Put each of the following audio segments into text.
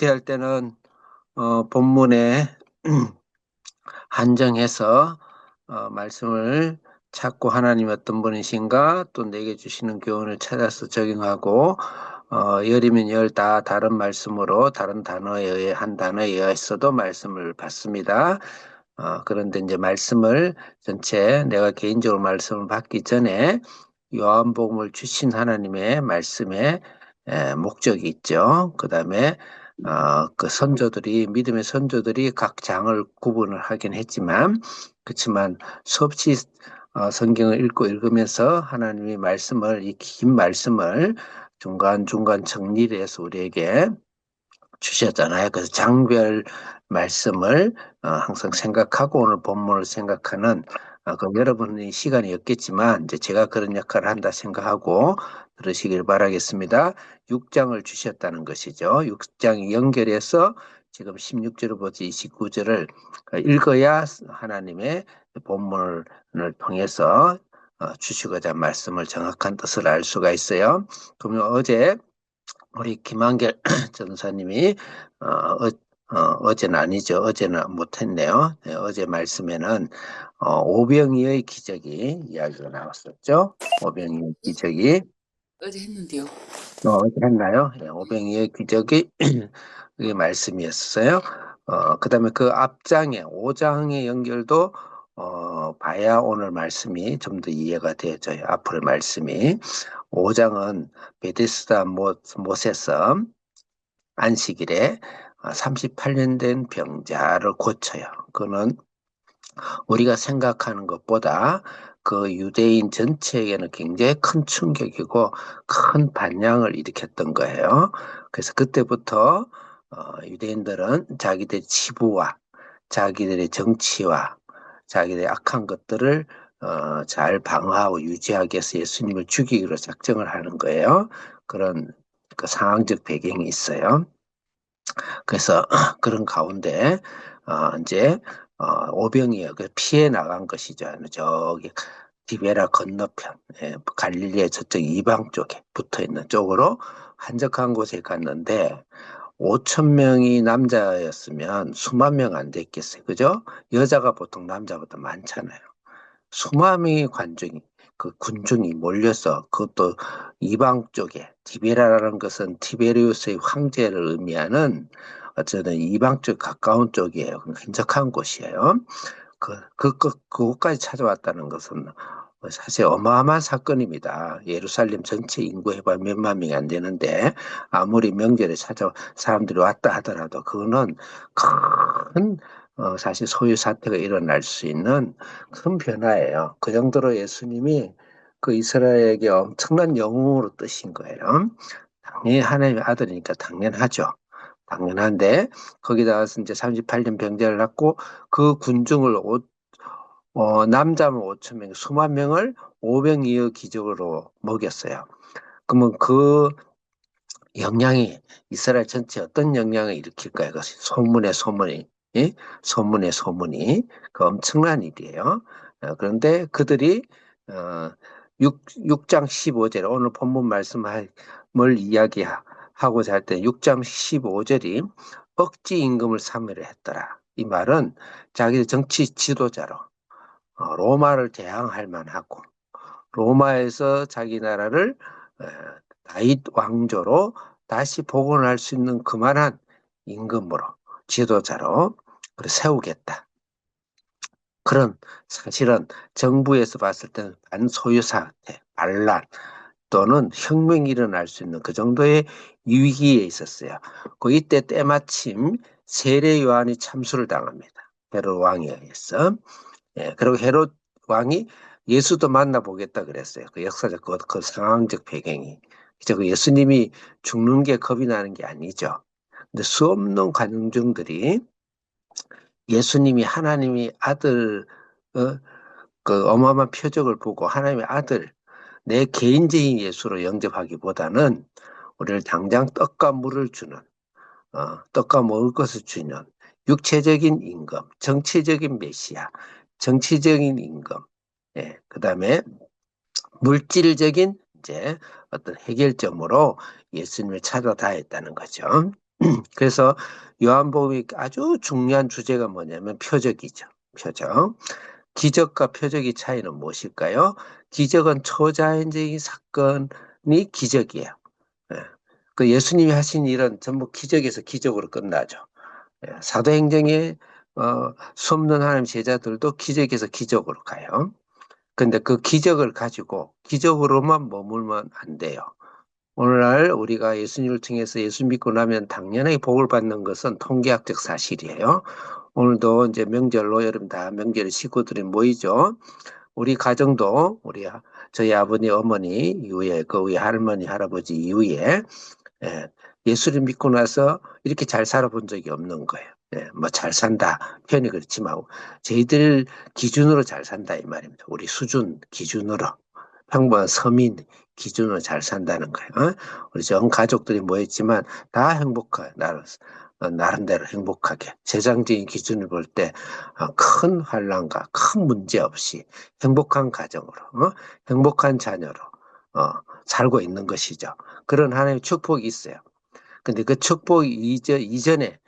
이렇게 할 때는 본문에 한정해서 말씀을 찾고 하나님 어떤 분이신가 또 내게 주시는 교훈을 찾아서 적용하고 열이면 열 다 다른 말씀으로 다른 단어에 의해 한 단어에 의해서도 말씀을 받습니다. 그런데 이제 말씀을 전체 내가 개인적으로 말씀을 받기 전에 요한복음을 주신 하나님의 말씀에 목적이 있죠. 그다음에 그 선조들이 믿음의 선조들이 각 장을 구분을 하긴 했지만 그렇지만 수없이 성경을 읽으면서 하나님의 말씀을 이 긴 말씀을 중간중간 정리를 해서 우리에게 주셨잖아요. 그래서 장별 말씀을 항상 생각하고 오늘 본문을 생각하는 그럼 여러분이 시간이 없겠지만 이제 제가 그런 역할을 한다 생각하고 들으시길 바라겠습니다. 6장을 주셨다는 것이죠. 6장 연결해서 지금 16절부터 29절을 읽어야 하나님의 본문을 통해서 주시고자 한 말씀을 정확한 뜻을 알 수가 있어요. 그러면 어제 우리 김한결 전사님이 어제는 아니죠. 어제는 못했네요. 네, 어제 말씀에는 오병이의 기적이 이야기가 나왔었죠. 오병이의 기적이 어제 했는데요. 어제 했나요? 네, 오병이의 기적이 이 말씀이었어요. 그다음에 그 앞장에 5장의 연결도 봐야 오늘 말씀이 좀 더 이해가 되어져요. 앞으로 말씀이 5장은 베데스다 못에서 안식일에 38년 된 병자를 고쳐요. 그는 우리가 생각하는 것보다 그 유대인 전체에게는 굉장히 큰 충격이고 큰 반향을 일으켰던 거예요. 그래서 그때부터 유대인들은 자기들의 치부와 자기들의 정치와 자기들의 악한 것들을 잘 방어하고 유지하기 위해서 예수님을 죽이기로 작정을 하는 거예요. 그런 그 상황적 배경이 있어요. 그래서 그런 가운데 이제 오병이어 그 피해 나간 것이죠. 저기 디베라 건너편, 갈릴리의 저쪽 이방 쪽에 붙어 있는 쪽으로 한적한 곳에 갔는데 5천 명이 남자였으면 수만 명 안 됐겠어요. 그죠? 여자가 보통 남자보다 많잖아요. 수많은 그 군중이 몰려서 그것도 이방 쪽에 디베라라는 것은 티베리우스의 황제를 의미하는 어쨌든 이방 쪽 가까운 쪽이에요. 한적한 곳이에요. 그곳까지 찾아왔다는 것은 사실 어마어마한 사건입니다. 예루살렘 전체 인구 해봐 몇만 명이 안 되는데 아무리 명절에 사람들이 왔다 하더라도 그거는 큰 사실 소유 사태가 일어날 수 있는 큰 변화예요. 그 정도로 예수님이 그 이스라엘에게 엄청난 영웅으로 뜨신 거예요. 당연히 하나님의 아들이니까 당연하죠. 당연한데 거기다가 이제 38년 병자를 낳고 그 군중을 남자면 5천 명, 수만 명을 오병이어 기적으로 먹였어요. 그러면 그 영향이 이스라엘 전체에 어떤 영향을 일으킬까요? 그 소문의 소문이, 예? 소문의 소문이 그 엄청난 일이에요. 그런데 그들이 어, 6장 15절 오늘 본문 말씀을 이야기하고자 할 때 6장 15절이 억지 임금을 사멸을 했더라. 이 말은 자기 정치 지도자로 로마를 대항할 만하고 로마에서 자기 나라를 어, 다윗 왕조로 다시 복원할 수 있는 그만한 임금으로 지도자로 세우겠다. 그런 사실은 정부에서 봤을 때는 반소유 사태, 반란 또는 혁명이 일어날 수 있는 그 정도의 위기에 있었어요. 그 이때 때마침 세례 요한이 참수를 당합니다. 헤롯 왕에 의해서. 그리고 헤롯 왕이 예수도 만나보겠다 그랬어요. 그 역사적 그 상황적 배경이. 그 예수님이 죽는 게 겁이 나는 게 아니죠. 근데 수없는 관중들이 예수님이 하나님의 아들, 그 어마어마한 표적을 보고 하나님의 아들, 내 개인적인 예수로 영접하기보다는 우리를 당장 떡과 물을 주는, 떡과 먹을 것을 주는 육체적인 임금, 정치적인 메시아, 정치적인 임금, 그 다음에 물질적인 이제 어떤 해결점으로 예수님을 찾아다 했다는 거죠. 그래서 요한복음이 아주 중요한 주제가 뭐냐면 표적이죠. 표적. 기적과 표적의 차이는 무엇일까요? 기적은 초자연적인 사건이 기적이에요. 예. 그 예수님이 하신 일은 전부 기적에서 기적으로 끝나죠. 예. 사도행전에 수없는 하나님 제자들도 기적에서 기적으로 가요. 근데 그 기적을 가지고 기적으로만 머물면 안 돼요. 오늘날 우리가 예수님을 통해서 예수 믿고 나면 당연히 복을 받는 것은 통계학적 사실이에요. 오늘도 이제 명절로 여러분 다 명절 식구들이 모이죠. 우리 가정도 저희 아버님 어머니 이후에 그 위에 할머니 할아버지 이후에 예, 예수를 믿고 나서 이렇게 잘 살아본 적이 없는 거예요. 예, 뭐 잘 산다 표현이 그렇지만 저희들 기준으로 잘 산다 이 말입니다. 우리 수준 기준으로 평범한 서민 기준으로 잘 산다는 거예요. 우리 전 가족들이 모였지만 다 나름대로 행복하게 세상적인 기준을 볼 때 큰 환란과 큰 문제 없이 행복한 가정으로 행복한 자녀로 살고 있는 것이죠. 그런 하나님의 축복이 있어요. 근데 그 축복 이전에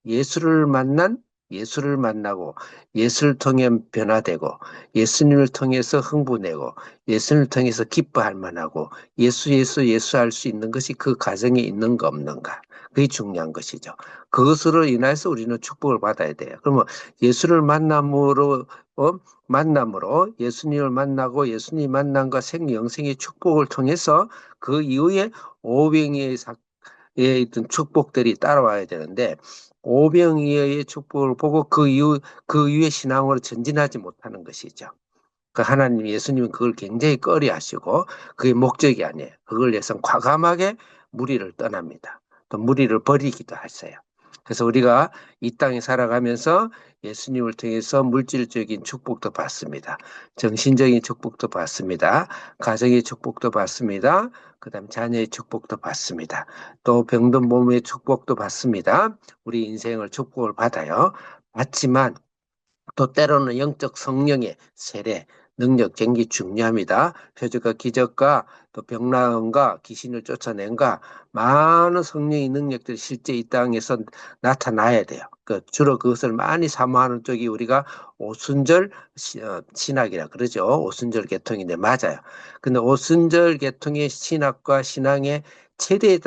예수를 만난 예수를 만나고 예수를 통해 변화되고 예수님을 통해서 흥분되고 예수님을 통해서 기뻐할 만하고 예수 할 수 있는 것이 그 가정에 있는가 없는가 그게 중요한 것이죠. 그것으로 인해서 우리는 축복을 받아야 돼요. 그러면 예수를 어? 만남으로 예수님을 만나고 예수님 만남과 생영생의 축복을 통해서 그 이후에 오병이의 에 있던 축복들이 따라와야 되는데 오병이어의 축복을 보고 그 이후에 신앙으로 전진하지 못하는 것이죠. 그 하나님 예수님은 그걸 굉장히 꺼려하시고 그게 목적이 아니에요. 그걸 위해서 과감하게 무리를 떠납니다. 또 무리를 버리기도 하세요. 그래서 우리가 이 땅에 살아가면서 예수님을 통해서 물질적인 축복도 받습니다. 정신적인 축복도 받습니다. 가정의 축복도 받습니다. 그다음 자녀의 축복도 받습니다. 또 병든 몸의 축복도 받습니다. 우리 인생을 축복을 받아요. 받지만 또 때로는 영적 성령의 세례, 능력, 쟁기 중요합니다. 표적과 기적과 또 병나음과 귀신을 쫓아낸과 많은 성령의 능력들이 실제 이 땅에서 나타나야 돼요. 주로 그것을 많이 사모하는 쪽이 우리가 오순절 신학이라 그러죠. 오순절 계통인데 맞아요. 근데 오순절 계통의 신학과 신앙의 최대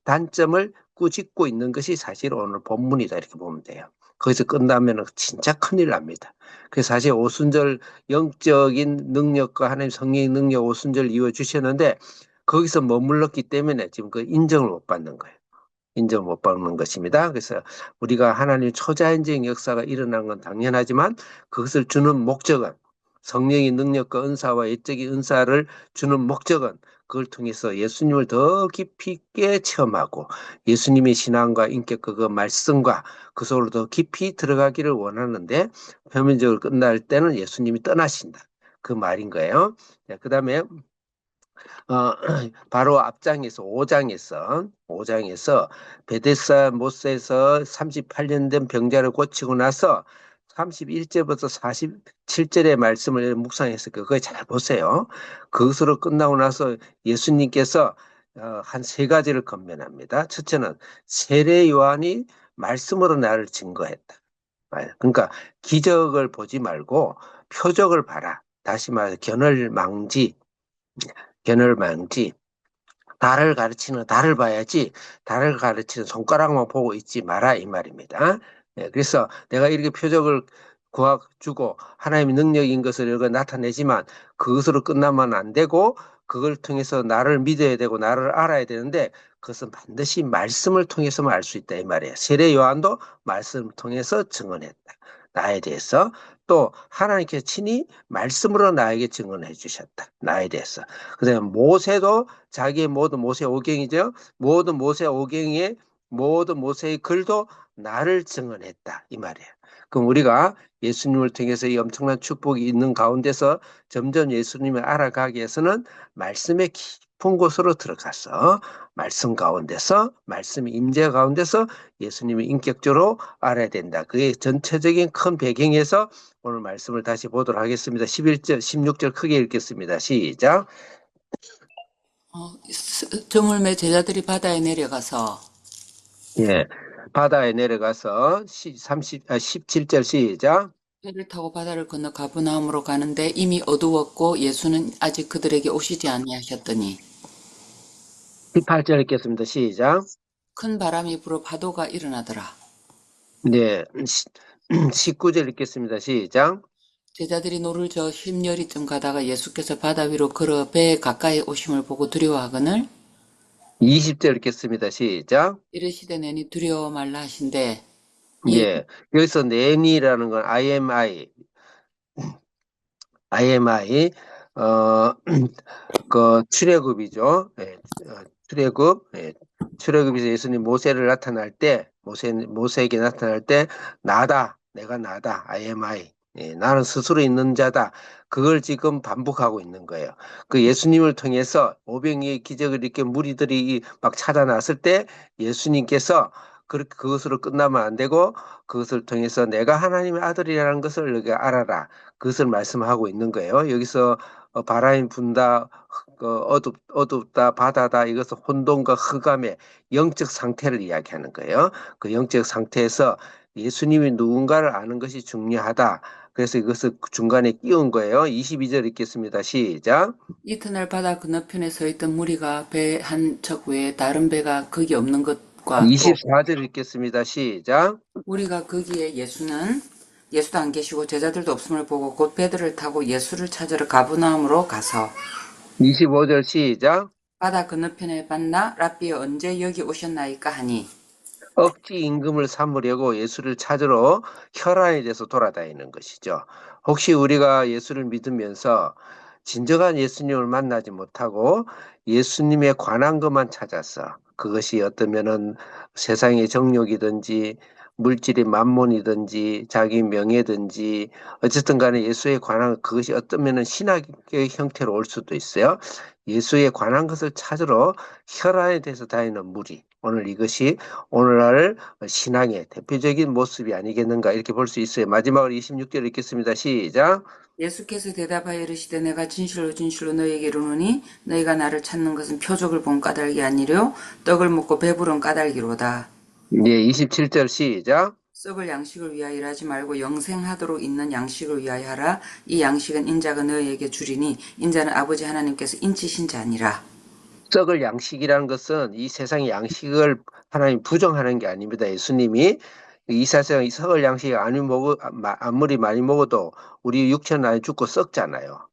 단점을 꾸짖고 있는 것이 사실 오늘 본문이다 이렇게 보면 돼요. 거기서 끝나면 진짜 큰일 납니다. 그래서 사실 오순절 영적인 능력과 하나님 성령의 능력 오순절 이루어 주셨는데 거기서 머물렀기 때문에 지금 그 인정을 못 받는 거예요. 인정을 못 받는 것입니다. 그래서 우리가 하나님 초자연적인 역사가 일어난 건 당연하지만 그것을 주는 목적은 성령의 능력과 은사와 예적인 은사를 주는 목적은 그걸 통해서 예수님을 더 깊이 있게 체험하고 예수님의 신앙과 인격과 그 말씀과 그 속으로 더 깊이 들어가기를 원하는데 표면적으로 끝날 때는 예수님이 떠나신다. 그 말인 거예요. 그 다음에 바로 앞장에서 5장에서 베데스다 못에서 38년 된 병자를 고치고 나서 31절부터 47절의 말씀을 묵상해서 그거 잘 보세요. 그것으로 끝나고 나서 예수님께서 한 세 가지를 건면합니다. 첫째는 세례 요한이 말씀으로 나를 증거했다. 그러니까 기적을 보지 말고 표적을 봐라. 다시 말해 견얼망지 달을 가르치는 달을 봐야지 달을 가르치는 손가락만 보고 있지 마라 이 말입니다. 예, 그래서 내가 이렇게 표적을 주고 하나님의 능력인 것을 이거 나타내지만 그것으로 끝나면 안 되고 그걸 통해서 나를 믿어야 되고 나를 알아야 되는데 그것은 반드시 말씀을 통해서만 알 수 있다 이 말이에요. 세례 요한도 말씀을 통해서 증언했다. 나에 대해서 또 하나님께서 친히 말씀으로 나에게 증언해 주셨다. 나에 대해서. 그다음에 모세도 자기의 모든 모세 오경이죠. 모든 모세의 글도 나를 증언했다. 이 말이에요. 그럼 우리가 예수님을 통해서 이 엄청난 축복이 있는 가운데서 점점 예수님을 알아가기 위해서는 말씀의 깊은 곳으로 들어가서 말씀 가운데서 말씀의 임재 가운데서 예수님을 인격적으로 알아야 된다. 그의 전체적인 큰 배경에서 오늘 말씀을 다시 보도록 하겠습니다. 11절, 16절 크게 읽겠습니다. 시작. 드물매 제자들이 바다에 내려가서 예. 바다에 내려가서 17절 시작. 배를 타고 바다를 건너 가버나움으로 가는데 이미 어두웠고 예수는 아직 그들에게 오시지 아니하셨더니 18절 읽겠습니다. 시작. 큰 바람이 불어 파도가 일어나더라. 네. 19절 읽겠습니다. 시작. 제자들이 노를 저어 십여리쯤 가다가 예수께서 바다 위로 걸어 배에 가까이 오심을 보고 두려워하거늘 20절 읽겠습니다. 시작. 이르시되 내니 두려워 말라 하신대 이에 예. 여기서 내니라는 건 IMI, 어, 그 출애굽이죠. 예, 출애굽, 예, 출애굽에서 예수님 모세를 나타날 때, 모세에게 나타날 때, 내가 나다, I am I. 예, 나는 스스로 있는 자다. 그걸 지금 반복하고 있는 거예요. 그 예수님을 통해서 오병이의 기적을 이렇게 무리들이 막 찾아났을 때 예수님께서 그것으로 끝나면 안 되고 그것을 통해서 내가 하나님의 아들이라는 것을 너희가 알아라. 그것을 말씀하고 있는 거예요. 여기서 바람이 분다, 어둡다, 바다다, 이것은 혼돈과 흑암의 영적 상태를 이야기하는 거예요. 그 영적 상태에서 예수님이 누군가를 아는 것이 중요하다. 그래서 이것을 중간에 끼운 거예요. 22절 읽겠습니다. 시작. 이튿날 바다 건너편에 서 있던 무리가 배 한 척 외에 다른 배가 거기 없는 것과 또 24절 읽겠습니다. 시작. 우리가 거기에 예수도 안 계시고 제자들도 없음을 보고 곧 배들을 타고 예수를 찾으러 가버나움으로 가서 25절 시작. 바다 건너편에 봤나 랍비여 언제 여기 오셨나이까 하니 억지 임금을 삼으려고 예수를 찾으러 혈안에 대해서 돌아다니는 것이죠. 혹시 우리가 예수를 믿으면서 진정한 예수님을 만나지 못하고 예수님에 관한 것만 찾았어. 그것이 어떠면은 세상의 정욕이든지 물질의 만몬이든지 자기 명예든지 어쨌든 간에 예수에 관한 그것이 어떠면은 신학의 형태로 올 수도 있어요. 예수에 관한 것을 찾으러 혈안에 대해서 다니는 무리. 오늘 이것이 오늘날 신앙의 대표적인 모습이 아니겠는가 이렇게 볼 수 있어요. 마지막으로 26절 읽겠습니다. 시작. 예수께서 대답하여 이르시되 내가 진실로 진실로 너희에게 이르노니 너희가 나를 찾는 것은 표적을 본 까닭이 아니려 떡을 먹고 배부른 까닭이로다. 예, 27절 시작. 썩을 양식을 위하여 일하지 말고 영생하도록 있는 양식을 위하여 하라. 이 양식은 인자가 너희에게 주리니 인자는 아버지 하나님께서 인치신 자니라. 썩을 양식이라는 것은 이 세상의 양식을 하나님 부정하는 게 아닙니다. 예수님이 이 세상 썩을 양식 아무리 많이 먹어도 우리 육체는 많이 죽고 썩잖아요.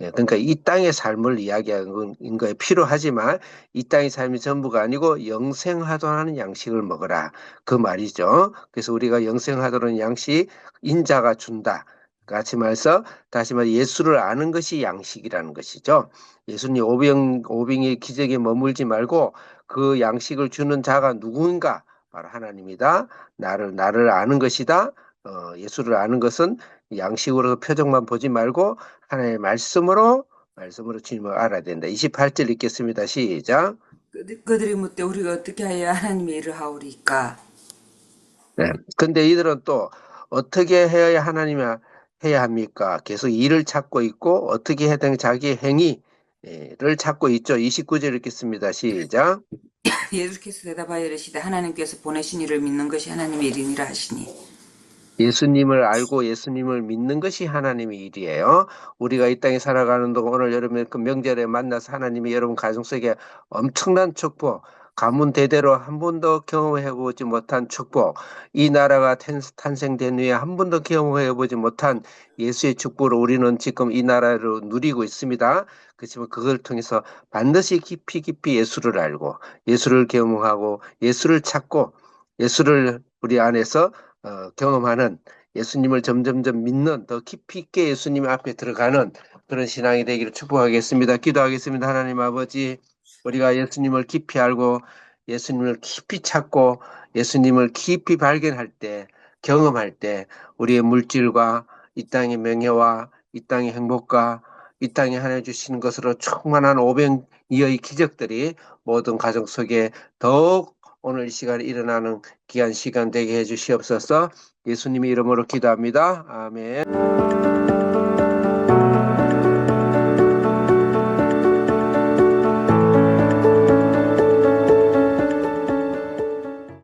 예, 그러니까 이 땅의 삶을 이야기하는 거에 필요하지만 이 땅의 삶이 전부가 아니고 영생하도록 하는 양식을 먹어라. 그 말이죠. 그래서 우리가 영생하도록 하는 양식 인자가 준다. 같이 말해서 다시 말해 예수를 아는 것이 양식이라는 것이죠. 예수님 오병의 기적에 머물지 말고 그 양식을 주는 자가 누구인가? 바로 하나님이다. 나를 아는 것이다. 예수를 아는 것은 양식으로 표정만 보지 말고 하나님의 말씀으로 주님을 알아야 된다. 28절 읽겠습니다. 시작. 그들이 묻되 우리가 어떻게 하여야 하나님의 일을 하오리까? 네. 근데 이들은 또 어떻게 해야 해야 합니까? 계속 일을 찾고 있고 어떻게 해야 되는 자기 행위를 찾고 있죠. 29절 읽겠습니다. 시작. 예수께서 대답하여 이르시되 하나님께서 보내신 이를 믿는 것이 하나님의 일이니라 하시니 예수님을 알고 예수님을 믿는 것이 하나님의 일이에요. 우리가 이 땅에 살아가는 동안 오늘 여러분 그 명절에 만나서 하나님이 여러분 가정 속에 엄청난 축복, 가문 대대로 한 번도 경험해 보지 못한 축복, 이 나라가 탄생된 후에 한 번도 경험해 보지 못한 예수의 축복을 우리는 지금 이 나라로 누리고 있습니다. 그렇지만 그걸 통해서 반드시 깊이 깊이 예수를 알고 예수를 경험하고 예수를 찾고 예수를 우리 안에서 경험하는 예수님을 점점점 믿는 더 깊이 있게 예수님 앞에 들어가는 그런 신앙이 되기를 축복하겠습니다. 기도하겠습니다. 하나님 아버지, 우리가 예수님을 깊이 알고 예수님을 깊이 찾고 예수님을 깊이 발견할 때, 경험할 때 우리의 물질과 이 땅의 명예와 이 땅의 행복과 이 땅에 하나 주시는 것으로 충만한 오병이어의 기적들이 모든 가정 속에 더욱 오늘 이 시간에 일어나는 귀한 시간 되게 해주시옵소서. 예수님의 이름으로 기도합니다. 아멘.